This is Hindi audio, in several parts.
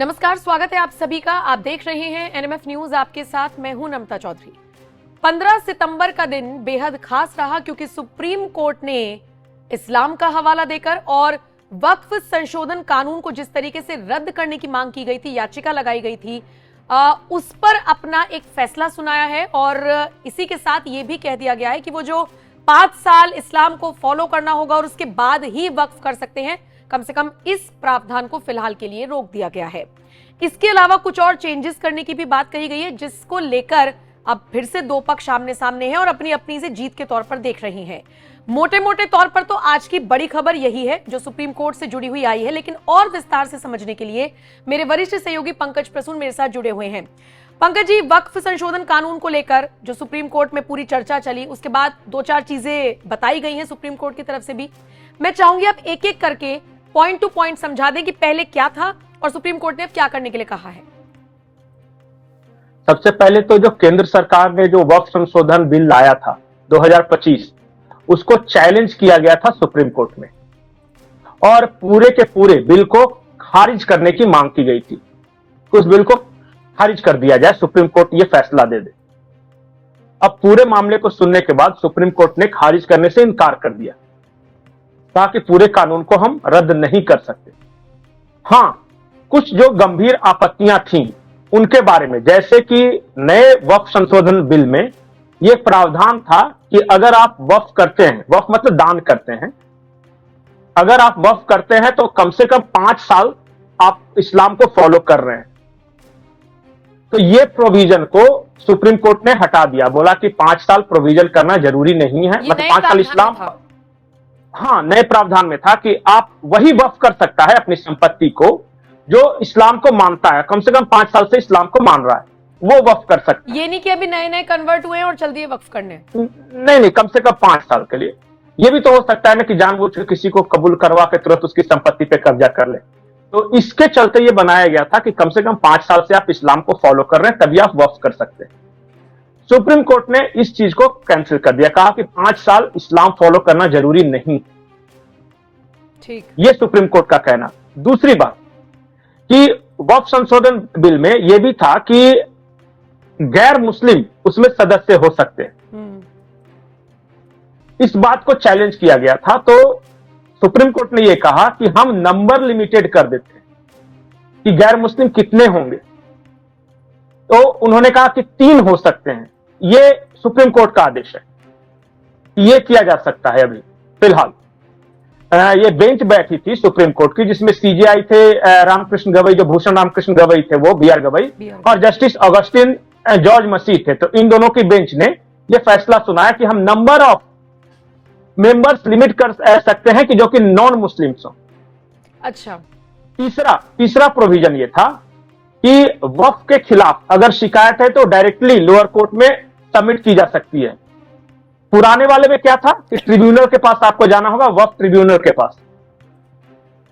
नमस्कार, स्वागत है आप सभी का। आप देख रहे हैं एनएमएफ न्यूज, आपके साथ मैं हूं नमता चौधरी। 15 सितंबर का दिन बेहद खास रहा क्योंकि सुप्रीम कोर्ट ने इस्लाम का हवाला देकर और वक्फ संशोधन कानून को जिस तरीके से रद्द करने की मांग की गई थी, याचिका लगाई गई थी, उस पर अपना एक फैसला सुनाया है। और इसी के साथ ये भी कह दिया गया है कि वो जो 5 साल इस्लाम को फॉलो करना होगा और उसके बाद ही वक्फ कर सकते हैं, कम से कम इस प्रावधान को फिलहाल के लिए रोक दिया गया है। इसके अलावा कुछ और चेंजेस करने की भी बात कही गई है, जिसको लेकर अब फिर से दो पक्ष आमने सामने हैं और अपनी अपनी से जीत के तौर पर देख रहे हैं। मोटे मोटे तौर पर तो आज की बड़ी खबर यही है जो सुप्रीम कोर्ट से जुड़ी हुई आई है, लेकिन और विस्तार से समझने के लिए मेरे वरिष्ठ सहयोगी पंकज प्रसून मेरे साथ जुड़े हुए हैं। पंकज जी, वक्फ संशोधन कानून को लेकर जो सुप्रीम कोर्ट में पूरी चर्चा चली, उसके बाद 2-4 चीजें बताई गई हैं सुप्रीम कोर्ट की तरफ से भी। मैं चाहूंगी आप एक एक करके पॉइंट टू पॉइंट समझा दें कि पहले क्या था और सुप्रीम कोर्ट ने अब क्या करने के लिए कहा है। सबसे पहले तो जो केंद्र सरकार ने जो वक्फ संशोधन बिल लाया था 2025, उसको चैलेंज किया गया था सुप्रीम कोर्ट में और पूरे के पूरे बिल को खारिज करने की मांग की गई थी कि उस बिल को खारिज कर दिया जाए, सुप्रीम कोर्ट ये फैसला दे दे। अब पूरे मामले को सुनने के बाद सुप्रीम कोर्ट ने खारिज करने से इनकार कर दिया, कहा कि पूरे कानून को हम रद्द नहीं कर सकते। हां, कुछ जो गंभीर आपत्तियां थीं उनके बारे में, जैसे कि नए वक्फ संशोधन बिल में यह प्रावधान था कि अगर आप वक्फ करते हैं, वक्फ मतलब दान करते हैं, अगर आप वक्फ करते हैं तो कम से कम 5 साल आप इस्लाम को फॉलो कर रहे हैं। तो यह प्रोविजन को सुप्रीम कोर्ट ने हटा दिया, बोला कि 5 साल प्रोविजन करना जरूरी नहीं है, मतलब 5 साल इस्लाम। हाँ, नए प्रावधान में था कि आप वही वक्फ कर सकता है अपनी संपत्ति को जो इस्लाम को मानता है, कम से कम 5 साल से इस्लाम को मान रहा है, वो वक्फ कर सकता है। ये नहीं कि अभी नए नए कन्वर्ट हुए हैं और जल्दी वक्फ करने, नहीं, कम से कम 5 साल के लिए। ये भी तो हो सकता है ना कि जानबूझकर किसी को कबूल करवा के तुरंत उसकी संपत्ति पे कब्जा कर ले। तो इसके चलते ये बनाया गया था कि कम से कम 5 साल से आप इस्लाम को फॉलो कर रहे हैं तभी आप वक्फ कर सकते हैं। सुप्रीम कोर्ट ने इस चीज को कैंसिल कर दिया, कहा कि 5 साल इस्लाम फॉलो करना जरूरी नहीं। ठीक, यह सुप्रीम कोर्ट का कहना। दूसरी बात कि वक्फ संशोधन बिल में यह भी था कि गैर मुस्लिम उसमें सदस्य हो सकते हैं। इस बात को चैलेंज किया गया था, तो सुप्रीम कोर्ट ने यह कहा कि हम नंबर लिमिटेड कर देते हैं कि गैर मुस्लिम कितने होंगे। तो उन्होंने कहा कि 3 हो सकते हैं। यह सुप्रीम कोर्ट का आदेश है, यह किया जा सकता है। अभी फिलहाल ये बेंच बैठी थी सुप्रीम कोर्ट की, जिसमें सीजेआई थे रामकृष्ण गवई, जो भूषण रामकृष्ण गवई थे वो बीआर गवई, और जस्टिस ऑगस्टिन जॉर्ज मसीह थे। तो इन दोनों की बेंच ने यह फैसला सुनाया कि हम नंबर ऑफ मेंबर्स लिमिट कर सकते हैं कि जो कि नॉन मुस्लिम्स हो। अच्छा, तीसरा प्रोविजन यह था कि वक्फ के खिलाफ अगर शिकायत है तो डायरेक्टली लोअर कोर्ट में सबमिट की जा सकती है। पुराने वाले में क्या था कि ट्रिब्यूनल के पास आपको जाना होगा, वक्फ ट्रिब्यूनल के पास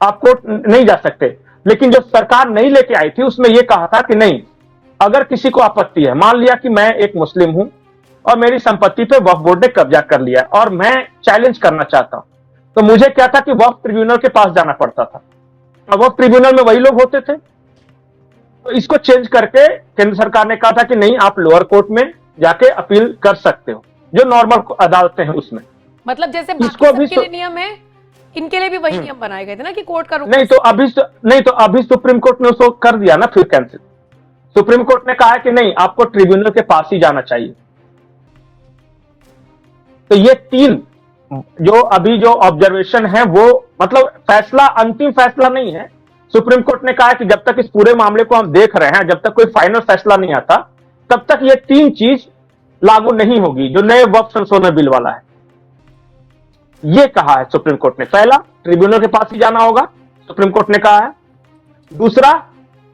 आप कोर्ट नहीं जा सकते। लेकिन जो सरकार नहीं लेके आई थी उसमें यह कहा था कि नहीं, अगर किसी को आपत्ति है, मान लिया कि मैं एक मुस्लिम हूं और मेरी संपत्ति पे वक्फ बोर्ड ने कब्जा कर लिया और मैं चैलेंज करना चाहता हूं, तो मुझे क्या था कि वक्फ ट्रिब्यूनल के पास जाना पड़ता था और वक्फ ट्रिब्यूनल में वही लोग होते थे। तो इसको चेंज करके केंद्र सरकार ने कहा था कि नहीं, आप लोअर कोर्ट में जाके अपील कर सकते हो, जो नॉर्मल अदालतें हैं उसमें। मतलब जैसे बाकी सबके लिए नियम है, इनके लिए भी वही नियम बनाए गए थे ना कि कोर्ट का रुख नहीं तो अभी सुप्रीम कोर्ट ने उसको कर दिया ना फिर कैंसिल। सुप्रीम कोर्ट ने कहा है कि नहीं, आपको ट्रिब्यूनल के पास ही जाना चाहिए। तो ये 3 जो अभी जो ऑब्जर्वेशन है वो मतलब फैसला, अंतिम फैसला नहीं है। सुप्रीम कोर्ट ने कहा है कि जब तक इस पूरे मामले को हम देख रहे हैं, जब तक कोई फाइनल फैसला नहीं आता, तब तक ये 3 चीज लागू नहीं होगी जो नए वक्फ संशोधन बिल वाला है। यह कहा है सुप्रीम कोर्ट ने। पहला, ट्रिब्यूनल के पास ही जाना होगा, सुप्रीम कोर्ट ने कहा है। दूसरा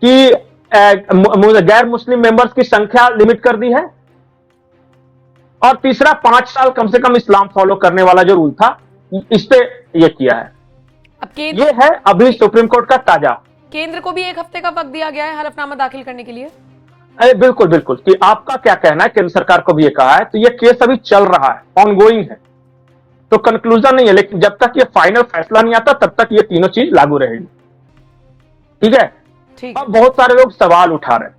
कि गैर मुस्लिम मेंबर्स की संख्या लिमिट कर दी है। और तीसरा, 5 साल कम से कम इस्लाम फॉलो करने वाला जो रूल था, इस पे यह किया है। अब ये है अभी सुप्रीम कोर्ट का ताजा। केंद्र को भी 1 हफ्ते का वक्त दिया गया है हलफनामा दाखिल करने के लिए। बिल्कुल कि आपका क्या कहना है, केंद्र सरकार को भी ये कहा है। तो ये केस अभी चल रहा है, ऑनगोइंग है, तो कंक्लूजन नहीं है। लेकिन जब तक ये फाइनल फैसला नहीं आता तब तक ये तीनों चीज लागू रहेगी। ठीक है, ठीक अब बहुत सारे लोग सवाल उठा रहे हैं।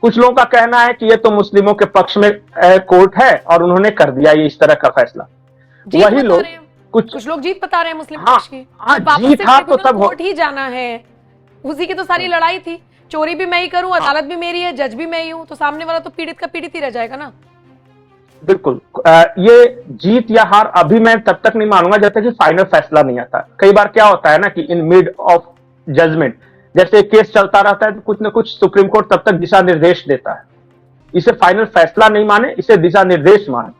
कुछ लोगों का कहना है कि ये तो मुस्लिमों के पक्ष में कोर्ट है और उन्होंने कर दिया ये इस तरह का फैसला। जीत वही बता लोग रहे हैं, कुछ कुछ लोग जीत बता रहे हैं मुस्लिम हाँ, पक्ष की। हाँ, तो वापस जीत से हाँ तो ट्रिब्यूनल तब हो कोर्ट ही जाना है, उसी की तो सारी लड़ाई थी। चोरी भी मैं ही करूं, अदालत भी मेरी है, जज भी मैं ही हूं, तो सामने वाला तो पीड़ित का पीड़ित ही रह जाएगा ना। बिल्कुल। ये जीत या हार अभी मैं तब तक नहीं मानूंगा जब तक कि फाइनल फैसला नहीं आता। कई बार क्या होता है ना कि इन मिड ऑफ जजमेंट जैसे केस चलता रहता है तो कुछ ना कुछ सुप्रीम कोर्ट तब तक दिशा निर्देश देता है। इसे फाइनल फैसला नहीं माने, इसे दिशा निर्देश माने।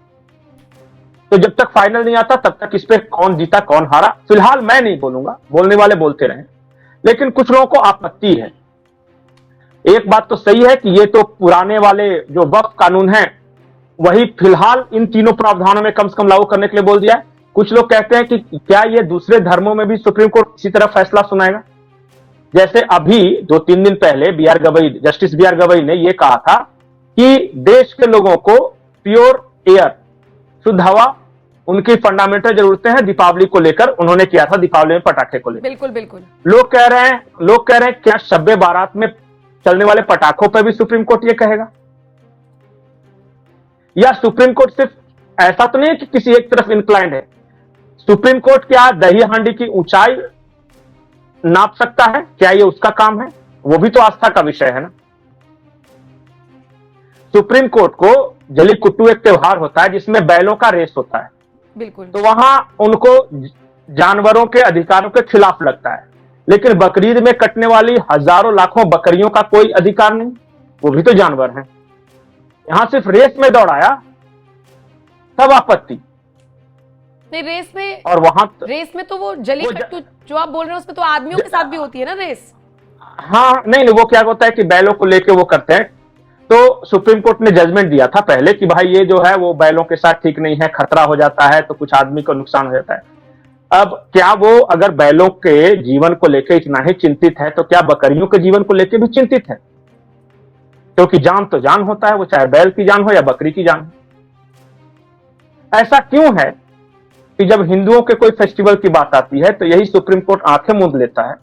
तो जब तक फाइनल नहीं आता तब तक इस पे कौन जीता कौन हारा फिलहाल मैं नहीं बोलूंगा, बोलने वाले बोलते रहे। लेकिन कुछ लोगों को आपत्ति है। एक बात तो सही है कि ये तो पुराने वाले जो वक्फ कानून है वही फिलहाल इन तीनों प्रावधानों में कम से कम लागू करने के लिए बोल दिया है। कुछ लोग कहते हैं कि क्या ये दूसरे धर्मों में भी सुप्रीम कोर्ट इसी तरह फैसला सुनाएगा। जैसे अभी 2-3 दिन पहले जस्टिस बी आर गवई ने यह कहा था कि देश के लोगों को प्योर एयर, शुद्ध हवा, उनकी फंडामेंटल जरूरतें हैं। दीपावली को लेकर उन्होंने किया था, दीपावली में पटाखे को लेकर। बिल्कुल बिल्कुल। लोग कह रहे हैं क्या शब्बे बारात में चलने वाले पटाखों पर भी सुप्रीम कोर्ट ये कहेगा? या सुप्रीम कोर्ट सिर्फ ऐसा तो नहीं है कि किसी एक तरफ इंक्लाइंड है। सुप्रीम कोर्ट क्या दही हांडी की ऊंचाई नाप सकता है? क्या ये उसका काम है? वो भी तो आस्था का विषय है ना। सुप्रीम कोर्ट को जली कुट्टू एक त्योहार होता है जिसमें बैलों का रेस होता है, बिल्कुल। तो वहां उनको जानवरों के अधिकारों के खिलाफ लगता है। लेकिन बकरीद में कटने वाली हजारों लाखों बकरियों का कोई अधिकार नहीं, वो भी तो जानवर हैं। यहां सिर्फ रेस में दौड़ाया तब आपत्ति। नहीं, रेस में, और वहां रेस में तो वो जली कट्टू जो आप बोल रहे हैं उसमें तो आदमियों के साथ भी होती है ना रेस। हाँ, नहीं वो क्या होता है कि बैलों को लेके वो करते हैं। तो सुप्रीम कोर्ट ने जजमेंट दिया था पहले कि भाई ये जो है वो बैलों के साथ ठीक नहीं है, खतरा हो जाता है, तो कुछ आदमी को नुकसान हो जाता है। अब क्या वो अगर बैलों के जीवन को लेकर इतना ही चिंतित है तो क्या बकरियों के जीवन को लेकर भी चिंतित है? क्योंकि जान तो जान होता है, वो चाहे बैल की जान हो या बकरी की जान हो। ऐसा क्यों है कि जब हिंदुओं के कोई फेस्टिवल की बात आती है तो यही सुप्रीम कोर्ट आंखें मूंद लेता है,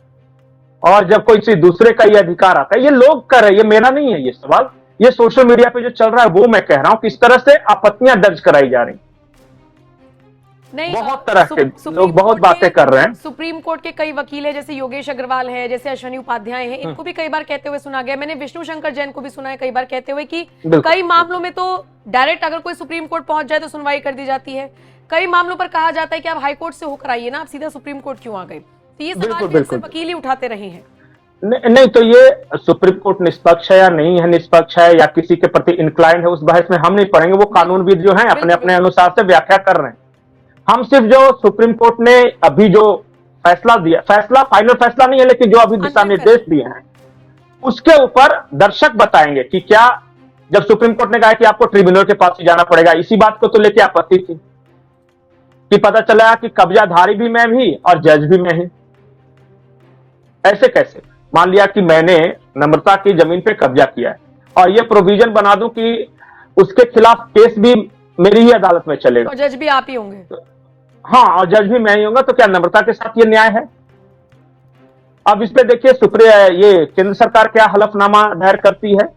और जब कोई किसी दूसरे का ये अधिकार आता है, ये लोग कर रहे हैं, ये मेरा नहीं है ये सवाल, ये सोशल मीडिया पे जो चल रहा है वो मैं कह रहा हूं, किस तरह से आपत्तियां दर्ज कराई जा रही। नहीं, बहुत तरह के लोग बहुत बातें कर रहे हैं। सुप्रीम कोर्ट के कई वकील हैं, जैसे योगेश अग्रवाल है, जैसे अश्विनी उपाध्याय हैं, इनको भी कई बार कहते हुए सुना गया। मैंने विष्णु शंकर जैन को भी सुना है कई बार कहते हुए कि कई मामलों में तो डायरेक्ट अगर कोई सुप्रीम कोर्ट पहुंच जाए तो सुनवाई कर दी जाती है। कई मामलों पर कहा जाता है कि आप हाई कोर्ट से होकर आइए ना, आप सीधा सुप्रीम कोर्ट क्यों आ गए? तो ये सवाल भी अक्सर वकील ही उठाते रहे हैं। नहीं तो ये सुप्रीम कोर्ट निष्पक्ष है या नहीं है, निष्पक्ष है या किसी के प्रति इंक्लाइंड है, उस बहस में हम नहीं पढ़ेंगे। वो कानूनविद जो हैं अपने अपने अनुसार से व्याख्या कर रहे हैं। हम सिर्फ जो सुप्रीम कोर्ट ने अभी जो फैसला दिया, फैसला फाइनल फैसला नहीं है, लेकिन जो अभी दिशा निर्देश दिए हैं उसके ऊपर दर्शक बताएंगे कि क्या, जब सुप्रीम कोर्ट ने कहा कि आपको ट्रिब्यूनल के पास ही जाना पड़ेगा, इसी बात को तो लेके आपत्ति थी कि पता चला कि कब्जाधारी भी मैं भी और जज भी मैं ही। ऐसे कैसे? मान लिया कि मैंने नम्रता की जमीन पे कब्जा किया है और ये प्रोविजन बना दूं कि उसके खिलाफ केस भी मेरी ही अदालत में चलेगा और जज भी आप ही होंगे। हाँ, और जज भी मैं ही होगा, तो क्या नम्रता के साथ ये न्याय है? अब इस पे देखिए ये केंद्र सरकार क्या हलफनामा दायर करती है,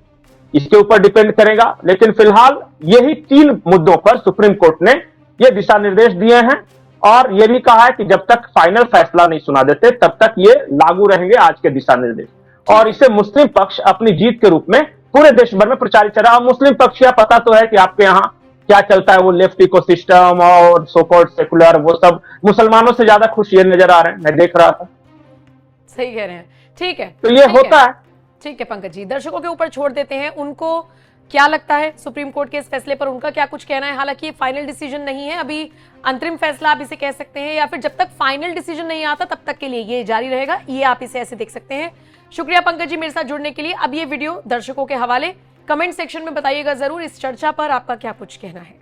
इसके ऊपर डिपेंड करेगा। लेकिन फिलहाल यही 3 मुद्दों पर सुप्रीम कोर्ट ने ये दिशा निर्देश दिए हैं और ये भी कहा है कि जब तक फाइनल फैसला नहीं सुना देते तब तक ये लागू रहेंगे आज के दिशा निर्देश। और इसे मुस्लिम पक्ष अपनी जीत के रूप में पूरे देश भर में प्रचारित चल रहा है। मुस्लिम पक्ष का पता तो है कि आपके यहाँ क्या चलता है, वो लेफ्ट इकोसिस्टम और सो कॉल्ड सेकुलर, वो सब मुसलमानों से ज्यादा खुश ये नजर आ रहे हैं, मैं देख रहा था। सही कह रहे हैं, ठीक है, तो ये होता है। ठीक है पंकज जी, दर्शकों के ऊपर छोड़ देते हैं, उनको क्या लगता है सुप्रीम कोर्ट के इस फैसले पर, उनका क्या कुछ कहना है। हालांकि ये फाइनल डिसीजन नहीं है, अभी अंतरिम फैसला आप इसे कह सकते हैं, या फिर जब तक फाइनल डिसीजन नहीं आता तब तक के लिए ये जारी रहेगा, ये आप इसे ऐसे देख सकते हैं। शुक्रिया पंकज जी मेरे साथ जुड़ने के लिए। अब ये वीडियो दर्शकों के हवाले, कमेंट सेक्शन में बताइएगा जरूर इस चर्चा पर आपका क्या कुछ कहना है।